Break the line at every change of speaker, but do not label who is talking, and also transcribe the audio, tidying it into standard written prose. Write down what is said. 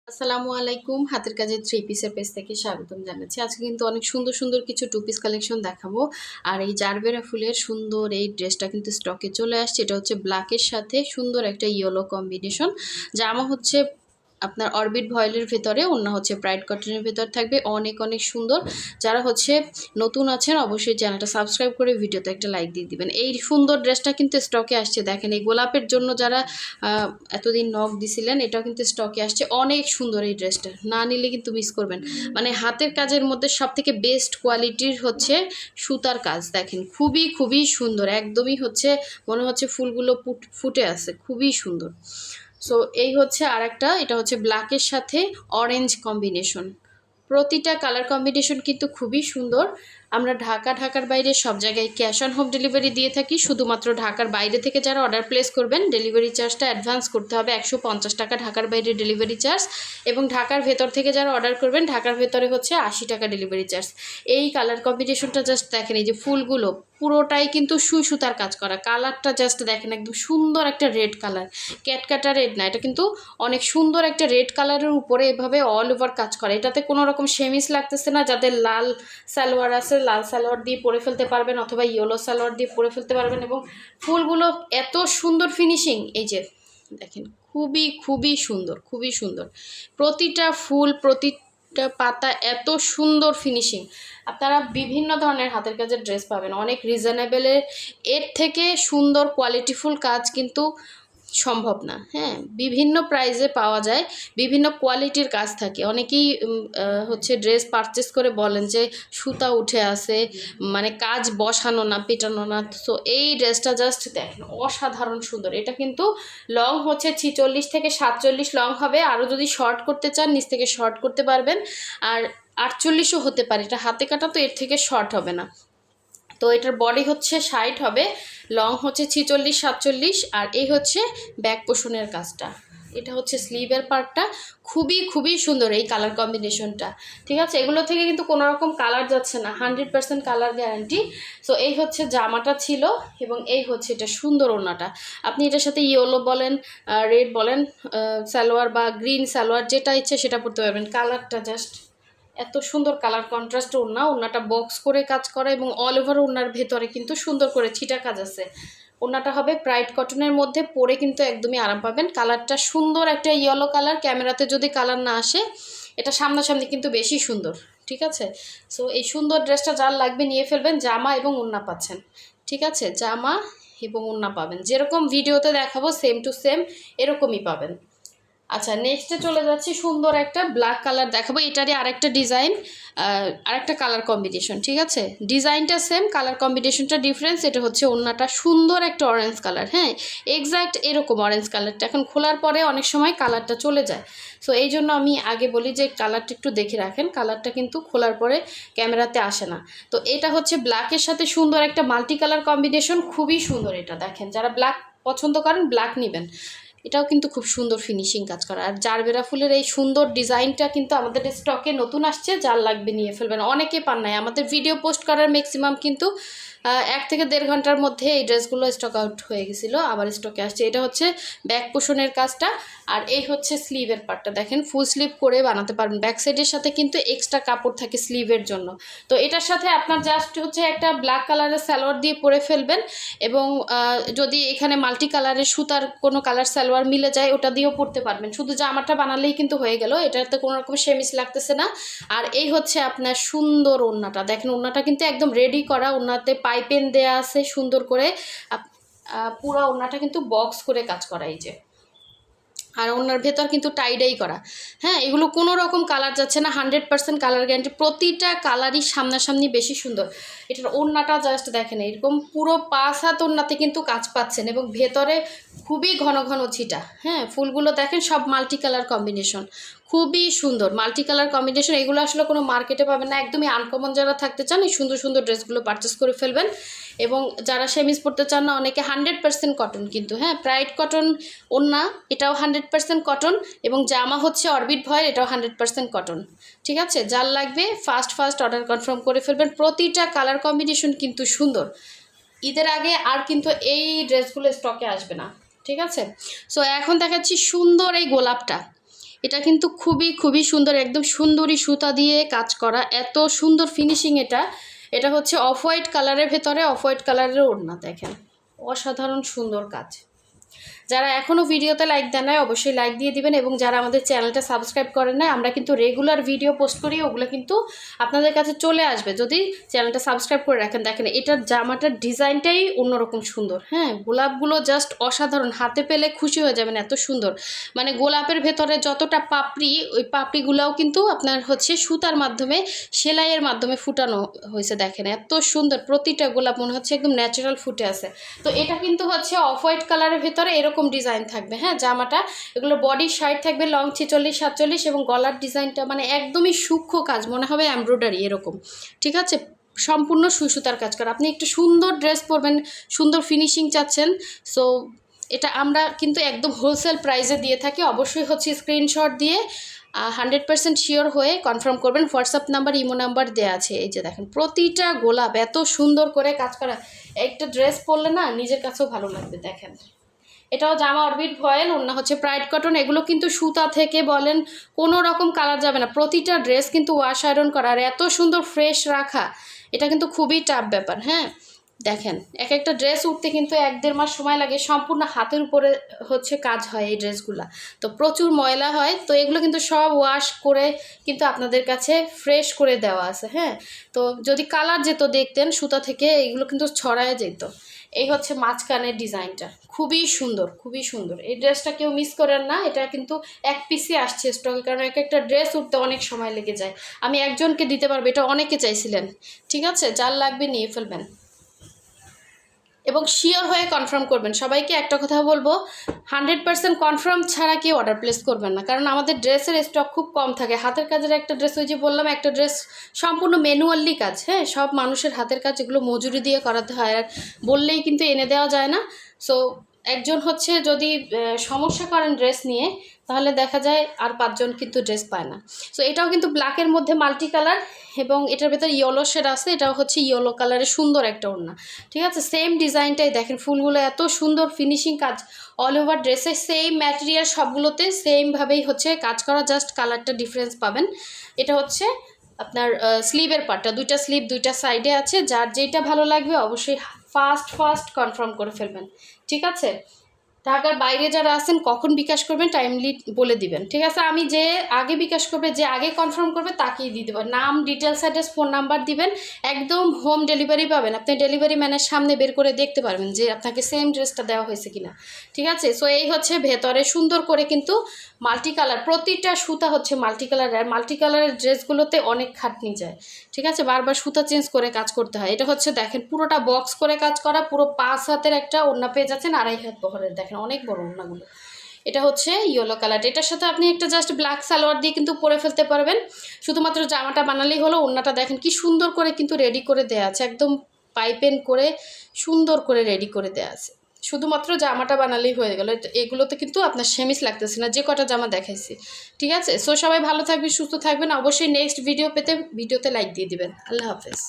আসসালামু আলাইকুম। হাতের কাজের থ্রি পিসের পেজ থেকে স্বাগতম জানাচ্ছি। আজকে কিন্তু অনেক সুন্দর সুন্দর কিছু টু পিস কালেকশন দেখাবো। আর এই জারবেরা ফুলের সুন্দর এই ড্রেসটা কিন্তু স্টকে চলে আসছে। এটা হচ্ছে ব্ল্যাকের সাথে সুন্দর একটা ইয়েলো কম্বিনেশন। জামা হচ্ছে আপনার অরবিট ভয়েলের ভেতরে, ওড়না হচ্ছে ব্রাইট কটনের ভেতর থাকবে। অনেক অনেক সুন্দর। যারা হচ্ছে নতুন আছেন অবশ্যই চ্যানেলটা সাবস্ক্রাইব করে ভিডিওতে একটা লাইক দিয়ে দিবেন। এই সুন্দর ড্রেসটা কিন্তু স্টকে আসছে। দেখেন এই গোলাপের জন্য যারা এতদিন নক দিছিলেন, এটাও কিন্তু স্টকে আসছে। অনেক সুন্দর এই ড্রেসটা, না নিলে কিন্তু মিস করবেন। মানে হাতের কাজের মধ্যে সব থেকে বেস্ট কোয়ালিটির হচ্ছে সুতার কাজ। দেখেন খুবই খুবই সুন্দর, একদমই হচ্ছে মনে হচ্ছে ফুলগুলো ফুটে আছে, খুবই সুন্দর। সো এই হচ্ছে আরেকটা, এটা হচ্ছে ব্ল্যাকের সাথে অরেঞ্জ কম্বিনেশন। প্রতিটা কালার কম্বিনেশন কিন্তু খুবই সুন্দর। আমরা ঢাকার বাইরে সব জায়গায় ক্যাশ অন হোম ডেলিভারি দিয়ে থাকি। শুধুমাত্র ঢাকার বাইরে থেকে যারা অর্ডার প্লেস করবেন ডেলিভারি চার্জটা অ্যাডভান্স করতে হবে 150 টাকা, ঢাকার বাইরে ডেলিভারি চার্জ। এবং ঢাকার ভেতর থেকে যারা অর্ডার করবেন ঢাকার ভেতরে হচ্ছে 80 টাকা ডেলিভারি চার্জ। এই কালার কম্বিনেশনটা জাস্ট দেখেন, এই যে ফুলগুলো পুরোটাই কিন্তু সুই সুতার কাজ করা। কালারটা জাস্ট দেখেন, একদম সুন্দর একটা রেড কালার, ক্যাটকাটা রেড না, এটা কিন্তু অনেক সুন্দর একটা রেড কালারের উপরে এভাবে অল ওভার কাজ করা। এটাতে কোনো রকম সেমিস লাগতেছে না। যাদের লাল সালোয়ার আছে লাল সালোয়ার দিয়ে পরে ফেলতে পারবেন, অথবা ইয়েলো সালোয়ার দিয়ে পরে ফেলতে পারবেন। এবং ফুলগুলো এত সুন্দর ফিনিশিং, এই যে দেখেন খুবই খুবই সুন্দর, খুবই সুন্দর। প্রতিটা ফুল প্রতিটা পাতা এত সুন্দর ফিনিশিং। আপনারা বিভিন্ন ধরনের হাতের কাজের ড্রেস পাবেন অনেক রিজনেবলের। এর থেকে সুন্দর কোয়ালিটিফুল কাজ কিন্তু সম্ভব না। হ্যাঁ, বিভিন্ন প্রাইজে পাওয়া যায়, বিভিন্ন কোয়ালিটির কাজ থাকে। অনেকেই হচ্ছে ড্রেস পারচেস করে বলেন যে সুতা উঠে আসে, মানে কাজ বসানো না, পেটানো না। সো এই ড্রেসটা জাস্ট দেখেন অসাধারণ সুন্দর। এটা কিন্তু লং হচ্ছে 46 থেকে 47 লং হবে। আরও যদি শর্ট করতে চান নিচ থেকে শর্ট করতে পারবেন। আর 48ও হতে পারে, এটা হাতে কাটা তো এর থেকে শর্ট হবে না। তো এটার বডি হচ্ছে 60 হবে, লং হচ্ছে 46 47। আর এই হচ্ছে ব্যাক পোষণের কাজটা। এটা হচ্ছে স্লিভের পার্টটা। খুবই খুবই সুন্দর এই কালার কম্বিনেশনটা। ঠিক আছে, এগুলো থেকে কিন্তু কোনো রকম কালার যাচ্ছে না, 100% কালার গ্যারান্টি। সো এই হচ্ছে জামাটা ছিল, এবং এই হচ্ছে এটা সুন্দর ওড়নাটা। আপনি এটার সাথে ইয়েলো বলেন, রেড বলেন, সালোয়ার বা গ্রিন সালোয়ার যেটা ইচ্ছে সেটা পরতে পারবেন। কালারটা জাস্ট এত সুন্দর কালার কন্ট্রাস্ট। ওড়নাটা বক্স করে কাজ করা, এবং অল ওভার ওড়নার ভেতরে কিন্তু সুন্দর করে ছিটা কাজ আছে। ওড়নাটা হবে ব্রাইট কটনের মধ্যে, পরে কিন্তু একদমই আরাম পাবেন। কালারটা সুন্দর একটা ইয়েলো কালার। ক্যামেরাতে যদি কালার না আসে, এটা সামনাসামনি কিন্তু বেশি সুন্দর। ঠিক আছে, সো এই সুন্দর ড্রেসটা যার লাগবে নিয়ে ফেলবেন। জামা এবং ওড়না পাচ্ছেন। ঠিক আছে, জামা এবং ওড়না পাবেন যেরকম ভিডিওতে দেখাবো, সেম টু সেম এরকমই পাবেন। আচ্ছা, নেক্সটে চলে যাচ্ছি। সুন্দর একটা ব্ল্যাক কালার দেখাবো। এটারই আরেকটা ডিজাইন, আরেকটা কালার কম্বিনেশন। ঠিক আছে, ডিজাইনটা সেম, কালার কম্বিনেশনটা ডিফারেন্স। এটা হচ্ছে ওড়নাটা সুন্দর একটা অরেঞ্জ কালার। হ্যাঁ, এক্স্যাক্ট এরকম অরেঞ্জ কালারটা। এখন খোলার পরে অনেক সময় কালারটা চলে যায়। সো এই জন্য আমি আগে বলি যে কালারটা একটু দেখে রাখেন। কালারটা কিন্তু খোলার পরে ক্যামেরাতে আসে না। তো এটা হচ্ছে ব্ল্যাকের সাথে সুন্দর একটা মাল্টি কালার কম্বিনেশন, খুবই সুন্দর। এটা দেখেন, যারা ব্ল্যাক পছন্দ করেন ব্ল্যাক নেবেন। এটাও কিন্তু খুব সুন্দর ফিনিশিং কাজ করা। আর জারবেরা ফুলের এই সুন্দর ডিজাইনটা কিন্তু আমাদের স্টকে নতুন আসছে, যার লাগবে নিয়ে ফেলবেন। অনেকে পান নাই, আমাদের ভিডিও পোস্ট করার ম্যাক্সিমাম কিন্তু 1 থেকে 1.5 ঘন্টার মধ্যে এই ড্রেসগুলো স্টক আউট হয়ে গেছিলো, আবার স্টকে আসছে। এটা হচ্ছে ব্যাক পোষণের কাজটা। আর এই হচ্ছে স্লিভের পার্টটা। দেখেন ফুল স্লিভ করে বানাতে পারবেন। ব্যাক সাইডের সাথে কিন্তু এক্সট্রা কাপড় থাকে স্লিভের জন্য। তো এটার সাথে আপনার জাস্ট হচ্ছে একটা ব্ল্যাক কালারের সালোয়ার দিয়ে পরে ফেলবেন। এবং যদি এখানে মাল্টি কালারের সুতার কোনো কালার সালোয়ার মিলে যায় ওটা দিয়েও পরতে পারবেন। শুধু জামাটা বানালেই কিন্তু হয়ে গেল, এটাতে কোনো রকম সেমিস লাগতেছে না। আর এই হচ্ছে আপনার সুন্দর ওড়নাটা। দেখেন ওড়নাটা কিন্তু একদম রেডি করা। ওড়নাতে পাইপেন দেয়া আছে সুন্দর করে। পুরো ওড়নাটা কিন্তু বক্স করে কাজ করা, এই যে। আর ওনার ভেতর কিন্তু টাইডাই করা। হ্যাঁ, এগুলো কোনো রকম কালার যাচ্ছে না, 100% কালার গ্যারান্টি। প্রতিটা কালারই সামনাসামনি বেশি সুন্দর। এটার ওড়নাটা জাস্ট দেখেন, এরকম পুরো 5 হাত ওড়নাতে কিন্তু কাজ পাচ্ছেন, এবং ভেতরে খুবই ঘন ঘন ছিটা। হ্যাঁ, ফুলগুলো দেখেন সব মাল্টি কালার কম্বিনেশন, খুবই সুন্দর মাল্টি কালার কম্বিনেশন। এগুলো আসলে কোনো মার্কেটে পাবেন না, একদমই আনকমন। যারা থাকতে চান এই সুন্দর সুন্দর ড্রেসগুলো পারচেস করে ফেলবেন। এবং যারা সেমিজ পরতে চান না, অনেকে 100% কটন কিন্তু। হ্যাঁ, ব্রাইট কটন ওড়না, এটাও 100% কটন। এবং জামা হচ্ছে অরবিট ভয়েল, এটাও 100% কটন। ঠিক আছে, যার লাগবে ফার্স্ট অর্ডার কনফার্ম করে ফেলবেন। প্রতিটা কালার কম্বিনেশন কিন্তু সুন্দর। ঈদের আগে আর কিন্তু এই ড্রেসগুলো স্টকে আসবে না। ঠিক আছে, সো এখন দেখাচ্ছি সুন্দর এই গোলাপটা। এটা কিন্তু খুবই খুবই সুন্দর, একদম সুন্দরী সুতা দিয়ে কাজ করা, এত সুন্দর ফিনিশিং। এটা হচ্ছে অফ হোয়াইট কালারের ভেতরে অফ হোয়াইট কালারের ওড়না, দেখেন অসাধারণ সুন্দর কাজ। যারা এখনও ভিডিওতে লাইক দেন নাই অবশ্যই লাইক দিয়ে দিবেন, এবং যারা আমাদের চ্যানেলটা সাবস্ক্রাইব করেন নাই, আমরা কিন্তু রেগুলার ভিডিও পোস্ট করি, ওগুলো কিন্তু আপনাদের কাছে চলে আসবে যদি চ্যানেলটা সাবস্ক্রাইব করে রাখেন। দেখেন এটার জামাটার ডিজাইনটাই অন্যরকম সুন্দর। হ্যাঁ, গোলাপগুলো জাস্ট অসাধারণ, হাতে পেলে খুশি হয়ে যাবেন, এত সুন্দর। মানে গোলাপের ভেতরে যতটা পাপড়ি, ওই পাপড়িগুলোও কিন্তু আপনার হচ্ছে সুতার মাধ্যমে, সেলাইয়ের মাধ্যমে ফুটানো হয়েছে। দেখেন এত সুন্দর, প্রতিটা গোলাপ মনে হচ্ছে একদম ন্যাচারাল ফুটে আছে। তো এটা কিন্তু হচ্ছে অফ হোয়াইট কালারের ভেতরে এরকম ডিজাইন থাকবে। হ্যাঁ, জামাটা এগুলো বডি সাইড থাকবে লং 46-47, এবং গলার ডিজাইনটা মানে একদমই সূক্ষ্ম কাজ, মনে হবে এমব্রয়ডারি এরকম। ঠিক আছে, সম্পূর্ণ সুতার কাজ করা। আপনি একটু সুন্দর ড্রেস পরবেন, সুন্দর ফিনিশিং চাচ্ছেন, সো এটা আমরা কিন্তু একদম হোলসেল প্রাইসে দিয়ে থাকি। অবশ্যই হচ্ছে স্ক্রিনশট দিয়ে 100% শিওর হয়ে কনফার্ম করবেন। হোয়াটসঅ্যাপ নাম্বার, ইমো নাম্বার দেওয়া আছে। এই যে দেখেন প্রতিটা গোলাপ এত সুন্দর করে কাজ করা, একটা ড্রেস পরলে না নিজের কাছেও ভালো লাগবে। দেখেন এটাও জামা অরবিট ভয়েল, ওড়না হচ্ছে প্রাইড কটন। এগুলো কিন্তু সুতা থেকে বলেন কোনো রকম কালার যাবে না, প্রতিটা ড্রেস কিন্তু ওয়াশ আয়রন করা, আর এত সুন্দর ফ্রেশ রাখা, এটা কিন্তু খুবই টাফ ব্যাপার। হ্যাঁ, দেখেন এক একটা ড্রেস উঠতে কিন্তু 1-1.5 মাস সময় লাগে, সম্পূর্ণ হাতের উপরে হচ্ছে কাজ হয় এই ড্রেসগুলো, তো প্রচুর ময়লা হয়। তো এগুলো কিন্তু সব ওয়াশ করে কিন্তু আপনাদের কাছে ফ্রেশ করে দেওয়া আছে। হ্যাঁ, তো যদি কালার যেত দেখতেন সুতা থেকে, এগুলো কিন্তু ছড়ায় যেত। এই হচ্ছে মাঝখানের ডিজাইনটা, খুবই সুন্দর, খুবই সুন্দর। এই ড্রেসটা কেউ মিস করেন না, এটা কিন্তু এক পিসই আসছে স্টকে, কারণ এক একটা ড্রেস উঠতে অনেক সময় লেগে যায়। আমি একজনকে দিতে পারবো, এটা অনেকে চাইছিলেন। ঠিক আছে, যার লাগবে নিয়ে ফেলবেন, এবং শিওর হয়ে কনফার্ম করবেন। সবাইকে একটা কথা বলবো, 100% কনফার্ম ছাড়া কেউ অর্ডার প্লেস করবেন না, কারণ আমাদের ড্রেসের স্টক খুব কম থাকে। হাতের কাজের একটা ড্রেস, ওই যে বললাম একটা ড্রেস সম্পূর্ণ ম্যানুয়ালি কাজ। হ্যাঁ, সব মানুষের হাতের কাজ, এগুলো মজুরি দিয়ে করাতে হয়, আর বললেই কিন্তু এনে দেওয়া যায় না। সো একজন হচ্ছে যদি সমস্যা করেন ড্রেস নিয়ে, তাহলে দেখা যায় আর 5 জন কিন্তু ড্রেস পায় না। সো এটাও কিন্তু ব্ল্যাকের মধ্যে মাল্টি কালার, এবং এটার ভেতর ইয়েলো শেড আছে, এটাও হচ্ছে ইয়েলো কালারের সুন্দর একটা ওড়না। ঠিক আছে, সেম ডিজাইনটাই দেখেন, ফুলগুলো এত সুন্দর ফিনিশিং কাজ, অল ওভার ড্রেসে সেম ম্যাটেরিয়াল, সবগুলোতে সেমভাবেই হচ্ছে কাজ করা, জাস্ট কালারটা ডিফারেন্স পাবেন। এটা হচ্ছে আপনার স্লিভের পার্টটা, 2টা স্লিভ 2টা সাইডে আছে। যার যেটা ভালো লাগবে অবশ্যই ফাস্ট কনফার্ম করে ফেলবেন। ঠিক আছে, ঢাকার বাইরে যারা আছেন কখন বিকাশ করবেন টাইমলি বলে দিবেন। ঠিক আছে, আমি যে আগে বিকাশ করবে, যে আগে কনফার্ম করবে তাকেই দিয়ে দেবো। নাম, ডিটেলস, অ্যাড্রেস, ফোন নাম্বার দিবেন, একদম হোম ডেলিভারি পাবেন। আপনি ডেলিভারি ম্যানের সামনে বের করে দেখতে পারবেন যে আপনাকে সেম ড্রেসটা দেওয়া হয়েছে কিনা। ঠিক আছে, সো এই হচ্ছে ভেতরে সুন্দর করে কিন্তু মাল্টি কালার, প্রতিটা সুতা হচ্ছে মাল্টি কালার, আর মাল্টি কালারের ড্রেসগুলোতে অনেক খাটনি যায়। ঠিক আছে, বারবার সুতা চেঞ্জ করে কাজ করতে হয়। এটা হচ্ছে দেখেন পুরোটা বক্স করে কাজ করা, পুরো 5 হাতের একটা ওড়না পেয়ে যাচ্ছেন, 2.5 হাত বহরের। দেখেন অনেক বড় ওড়নাগুলো। এটা হচ্ছে ইয়েলো কালার, এটার সাথে আপনি একটা জাস্ট ব্ল্যাক সালোয়ার দিয়ে কিন্তু পরে ফেলতে পারবেন। শুধুমাত্র জামাটা বানালেই হলো। ওড়নাটা দেখেন কি সুন্দর করে কিন্তু রেডি করে দেওয়া আছে, একদম পাইপেন করে সুন্দর করে রেডি করে দেওয়া আছে। শুধুমাত্র জামাটা বানালেই হয়ে গেল। এগুলোতে কিন্তু আপনার সেমিস লাগতেছে না, যে কটা জামা দেখাইছি। ঠিক আছে, সো সবাই ভালো থাকবেন, সুস্থ থাকবেন। অবশ্যই নেক্সট ভিডিও পেতে ভিডিওতে লাইক দিয়ে দিবেন। আল্লাহ হাফেজ।